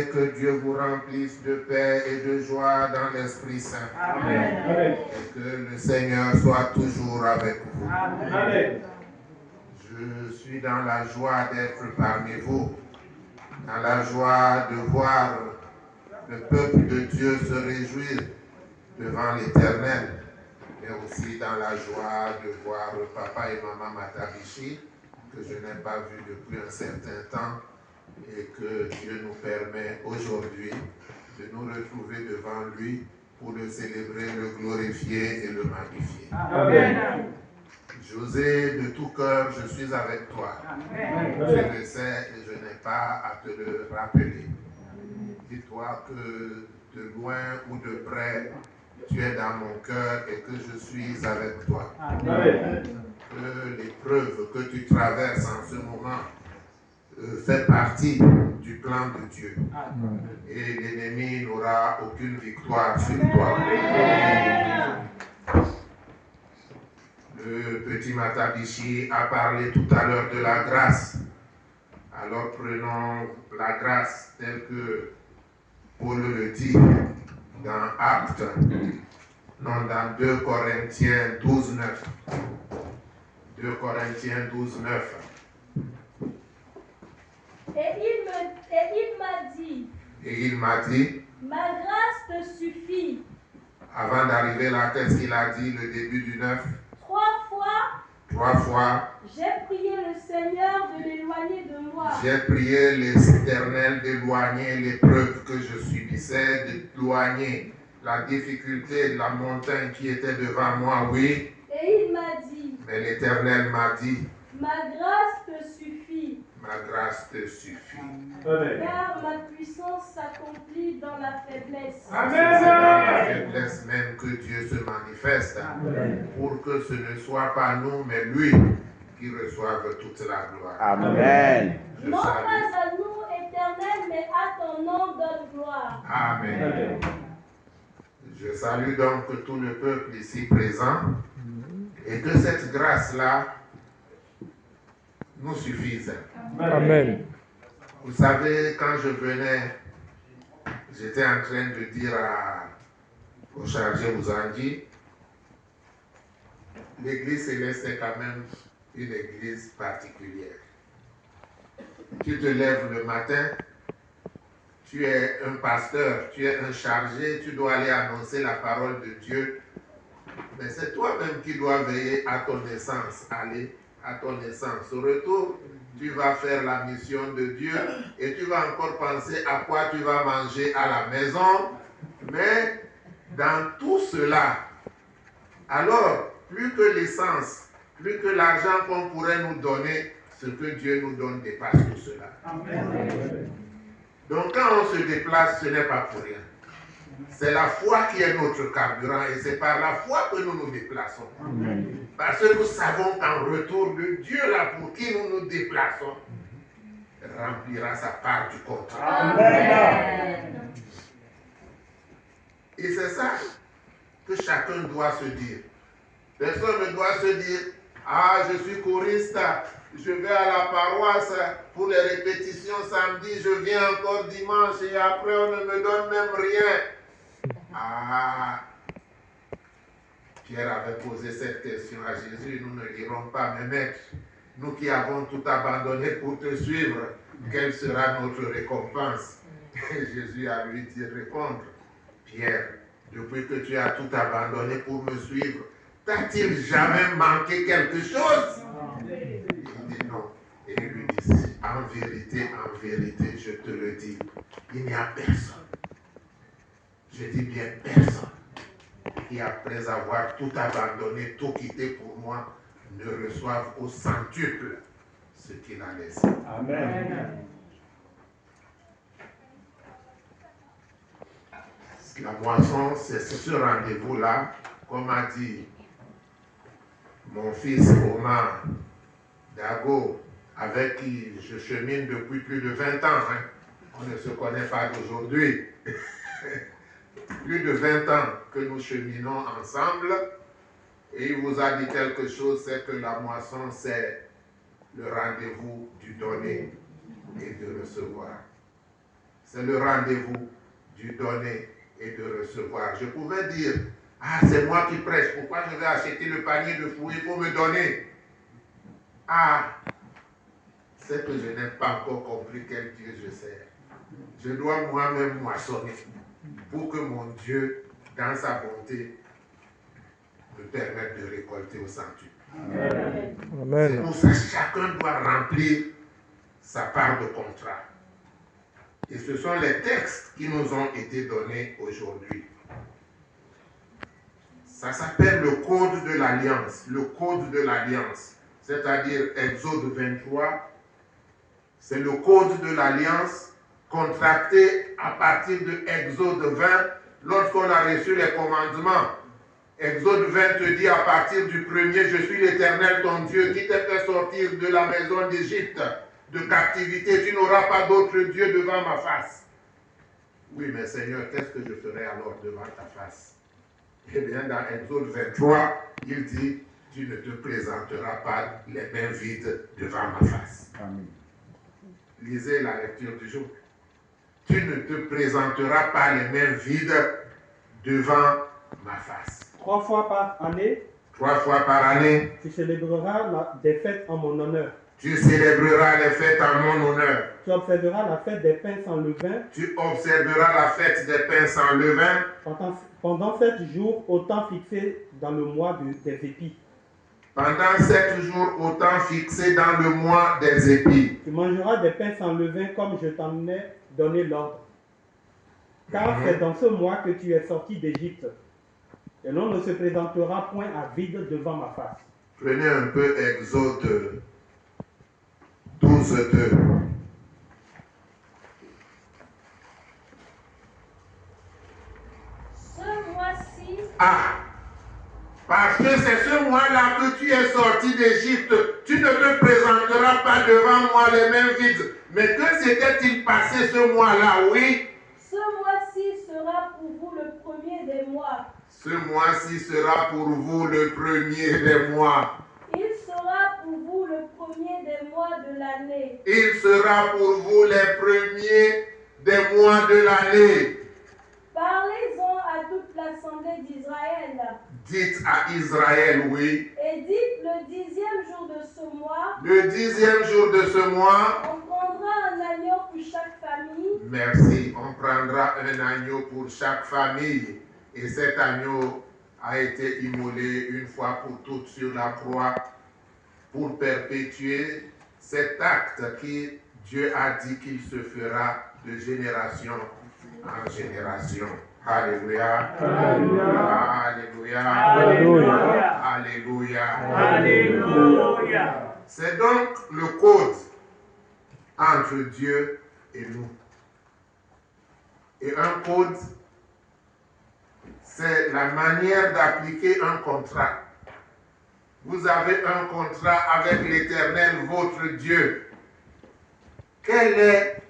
et que Dieu vous remplisse de paix et de joie dans l'Esprit Saint. Amen. Et que le Seigneur soit toujours avec vous. Amen. Je suis dans la joie d'être parmi vous, dans la joie de voir le peuple de Dieu se réjouir devant l'Éternel, mais aussi dans la joie de voir papa et maman Matabishi, que je n'ai pas vu depuis un certain temps, et que Dieu nous permet aujourd'hui de nous retrouver devant lui pour le célébrer, le glorifier et le magnifier. Amen. José, de tout cœur, je suis avec toi. Amen. Je le sais et je n'ai pas à te le rappeler. Dis-toi que de loin ou de près, tu es dans mon cœur et que je suis avec toi. Amen. Que l'épreuve que tu traverses en ce moment fait partie du plan de Dieu. Et l'ennemi n'aura aucune victoire sur toi. Le petit Matabishi a parlé tout à l'heure de la grâce. Alors prenons la grâce telle que Paul le dit dans Actes, non dans 2 Corinthiens 12, 9. 2 Corinthiens 12, 9. Et il m'a dit, ma grâce te suffit. Avant d'arriver là, qu'est-ce qu'il a dit, le début du 9? 3 fois, j'ai prié le Seigneur de l'éloigner de moi. J'ai prié l'Éternel d'éloigner l'épreuve que je subissais, d'éloigner la difficulté de la montagne qui était devant moi, oui. Et il m'a dit, mais l'Éternel m'a dit, ma grâce te suffit. Ma grâce te suffit. Amen. Car ma puissance s'accomplit dans la faiblesse. Amen. C'est dans la faiblesse même que Dieu se manifeste. Amen. Pour que ce ne soit pas nous, mais lui qui reçoive toute la gloire. Amen. Non pas à nous, Éternel, mais à ton nom donne gloire. Amen. Amen. Je salue donc tout le peuple ici présent et que cette grâce-là nous suffise. Amen. Vous savez, quand je venais, j'étais en train de dire au chargé Ouzangi, l'église céleste est quand même une église particulière. Tu te lèves le matin, tu es un pasteur, tu es un chargé, tu dois aller annoncer la parole de Dieu, mais c'est toi-même qui dois veiller à ton essence, aller à ton essence. Au retour, tu vas faire la mission de Dieu et tu vas encore penser à quoi tu vas manger à la maison, mais dans tout cela, alors, plus que l'essence, plus que l'argent qu'on pourrait nous donner, ce que Dieu nous donne dépasse tout cela. Amen. Donc quand on se déplace, ce n'est pas pour rien. C'est la foi qui est notre carburant et c'est par la foi que nous nous déplaçons. Amen. Parce que nous savons qu'en retour de Dieu là pour qui nous nous déplaçons, remplira sa part du compte. Amen. Et c'est ça que chacun doit se dire. Personne ne doit se dire, ah, je suis choriste, je vais à la paroisse pour les répétitions samedi, je viens encore dimanche et après on ne me donne même rien. Ah, Pierre avait posé cette question à Jésus, nous ne dirons pas, mais maître, nous qui avons tout abandonné pour te suivre, quelle sera notre récompense? Et Jésus a lui dit répondre, Pierre, depuis que tu as tout abandonné pour me suivre, t'a-t-il jamais manqué quelque chose? Il dit non. Et il lui dit, en vérité, je te le dis, il n'y a personne. Je dis bien personne qui après avoir tout abandonné, tout quitté pour moi, ne reçoive au centuple ce qu'il a laissé. Amen. La moisson, c'est ce rendez-vous-là, comme a dit mon fils Omar Dago, avec qui je chemine depuis plus de 20 ans. On ne se connaît pas d'aujourd'hui. Plus de 20 ans que nous cheminons ensemble. Et il vous a dit quelque chose, c'est que la moisson, c'est le rendez-vous du donner et de recevoir. c'est le rendez-vous du donner et de recevoir. Je pouvais dire, ah, c'est moi qui prêche, pourquoi je vais acheter le panier de fruits pour me donner? Ah, c'est que je n'ai pas encore compris quel Dieu je sers. Je dois moi-même moissonner pour que mon Dieu, dans sa bonté, me permette de récolter au centuple. Amen. C'est pour ça que chacun doit remplir sa part de contrat. Et ce sont les textes qui nous ont été donnés aujourd'hui. Ça s'appelle le code de l'alliance. Le code de l'alliance, c'est-à-dire Exode 23, c'est le code de l'alliance contracté à partir de Exode 20 lorsqu'on a reçu les commandements. Exode 20 te dit à partir du premier, je suis l'Éternel ton Dieu qui t'a fait sortir de la maison d'Égypte, de captivité. Tu n'auras pas d'autre Dieu devant ma face. Oui, mais Seigneur, qu'est-ce que je ferai alors devant ta face? Eh bien, dans Exode 23, il dit, tu ne te présenteras pas les mains vides devant ma face. Amen. Lisez la lecture du jour. Tu ne te présenteras pas les mains vides devant ma face. 3 fois par année, 3 fois par année, tu célébreras des fêtes en mon honneur. tu célébreras les fêtes en mon honneur. Tu observeras la fête des pains sans levain Tu observeras la fête des pains sans levain pendant 7 jours au temps fixé dans le mois des épis. pendant 7 jours au temps fixé dans le mois des épis. Tu mangeras des pains sans levain comme je t'en ai donné l'ordre. Car c'est dans ce mois que tu es sorti d'Égypte. Et l'on ne se présentera point à vide devant ma face. Prenez un peu Exode 12, 2. Ce mois-ci, Ah, parce que c'est ce mois-là que tu es sorti d'Égypte, tu ne te présenteras pas devant moi les mains vides. Mais que s'était-il passé ce mois-là? Oui, ce mois-ci sera pour vous le premier des mois. ce mois-ci sera pour vous le premier des mois. Il sera pour vous le premier des mois de l'année. Il sera pour vous les premiers des mois de l'année. Parlez-en à toute l'assemblée d'Israël. Dites à Israël, oui. Et dites le 10e jour de ce mois, Le 10e jour de ce mois, on prendra un agneau pour chaque famille. merci, on prendra un agneau pour chaque famille. Et cet agneau a été immolé une fois pour toutes sur la croix pour perpétuer cet acte qui Dieu a dit qu'il se fera de génération en génération. Alléluia. Alléluia. Alléluia. Alléluia. Alléluia. C'est donc le code entre Dieu et nous. Et un code, c'est la manière d'appliquer un contrat. Vous avez un contrat avec l'Éternel, votre Dieu. Quelle est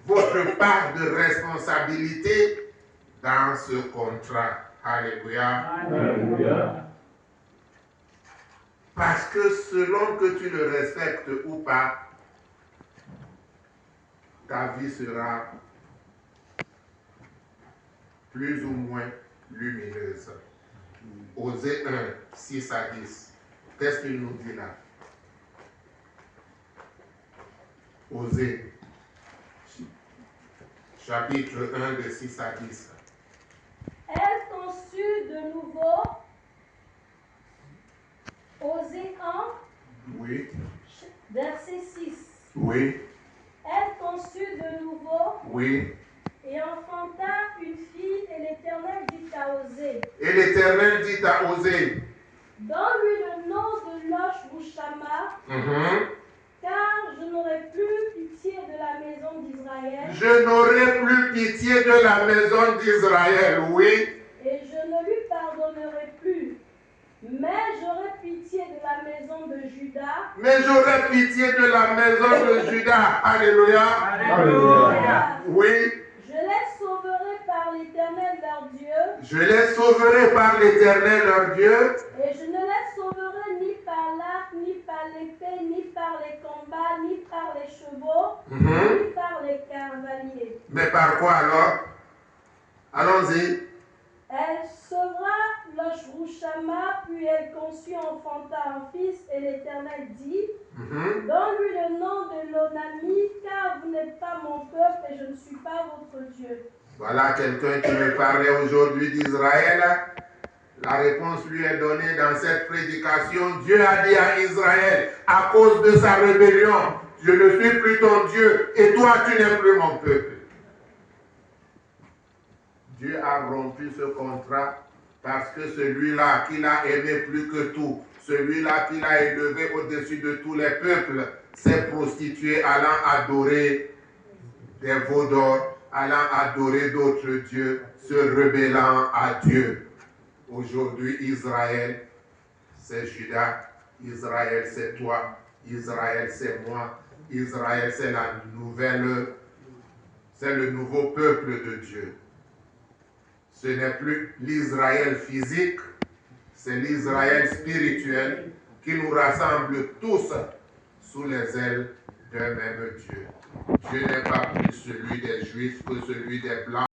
votre part de responsabilité dans ce contrat? Alléluia. Alléluia. Parce que selon que tu le respectes ou pas, ta vie sera plus ou moins lumineuse. Osée 1, 6 à 10. Qu'est-ce qu'il nous dit là? Osée, chapitre 1, de 6 à 10. Elles t'ont su de nouveau. Osée 1, Oui, verset 6. oui, Elles t'ont su de nouveau oui. et enfanta une fille, et l'Éternel dit à Osée, Et l'Éternel dit à Osée, donne-lui le nom de Losh-Bouchama, car je n'aurai plus pitié de la maison d'Israël, je n'aurai plus pitié de la maison d'Israël, oui. et je ne lui pardonnerai plus. Mais j'aurai pitié de la maison de Juda, Mais j'aurai pitié de la maison de Juda. Alléluia. Alléluia. Oui, je les sauverai par l'Éternel leur Dieu, je les sauverai par l'Éternel leur Dieu. et je ne les sauverai ni par l'arc, ni par l'épée, ni par les combats, ni par les chevaux, ni par les cavaliers. Mais par quoi alors? Allons-y. Elle sevra Loshrushama, puis elle conçut, enfanta un fils, et l'Éternel dit, donne-lui le nom de Lonami, car vous n'êtes pas mon peuple et je ne suis pas votre Dieu. Voilà quelqu'un qui me parlait aujourd'hui d'Israël. La réponse lui est donnée dans cette prédication. Dieu a dit à Israël, à cause de sa rébellion, je ne suis plus ton Dieu et toi tu n'es plus mon peuple. Dieu a rompu ce contrat parce que celui-là qu'il a aimé plus que tout, celui-là qu'il a élevé au-dessus de tous les peuples, s'est prostitué allant adorer des veaux d'or, allant adorer d'autres dieux, se rebellant à Dieu. Aujourd'hui, Israël, c'est Judas, Israël, c'est toi, Israël, c'est moi, Israël, c'est la nouvelle, c'est le nouveau peuple de Dieu. Ce n'est plus l'Israël physique, c'est l'Israël spirituel qui nous rassemble tous sous les ailes d'un même Dieu. Dieu n'est pas plus celui des Juifs que celui des Blancs.